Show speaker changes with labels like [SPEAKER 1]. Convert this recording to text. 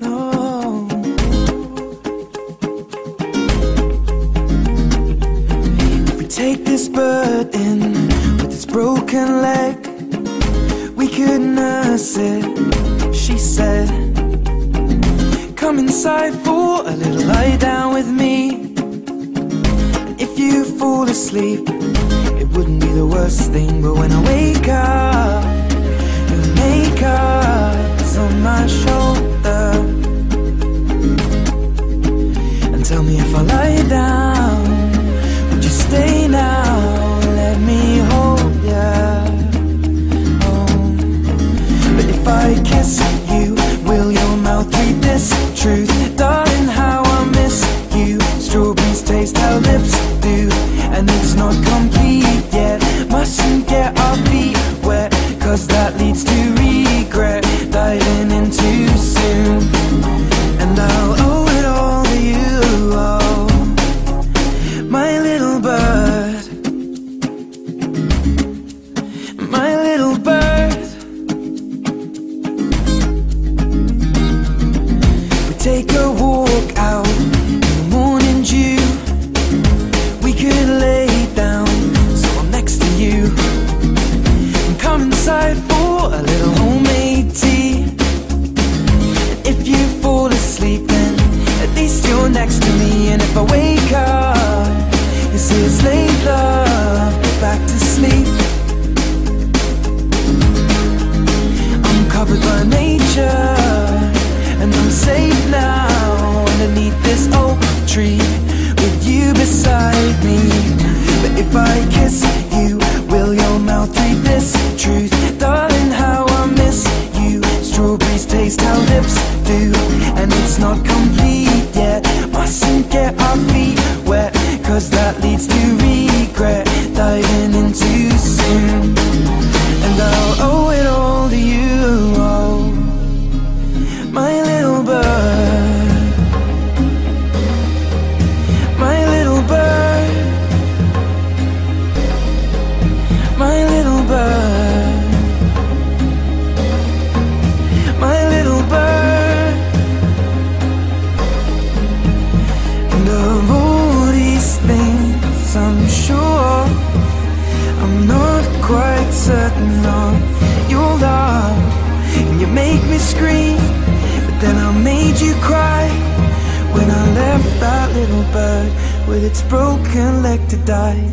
[SPEAKER 1] No. If we take this bird in with its broken leg, we could nurse it, she said. Come inside for a little lie down with me. And if you fall asleep, it wouldn't be the worst thing. But when I wake up, your makeup's on my shoulder. And tell me if I lie down, would you stay now? Let me hold ya. But if I kiss you, will your mouth read this truth? Darling, how I miss you. Strawberries taste how lips do, and it's not complete yet. Mustn't get our feet wet, cause that leads to regret. Diving in too soon, and I'll owe it all to you. Oh, my little bird, my little bird. Take a walk out in the morning dew. We could lay down so I'm next to you, and come inside for a little homemade tea. And if you fall asleep, then at least you're next to me. And if I wake up, you say it's late, love, get back to sleep. I'm covered by nature, and I'm safe now underneath this oak tree with you beside me. But if I kiss you, will your mouth read this truth? Darling, how I miss you. Strawberries taste how lips do, and it's not complete yet. Mustn't get our feet wet, cause that leads to regret. Diving in too soon, and I'll owe it all to you. Oh, my little bird, my little bird, my little bird, my little bird. And of all these things, I'm sure I'm not quite certain of your love. And you make me scream, then I made you cry when I left that little bird with its broken leg to die.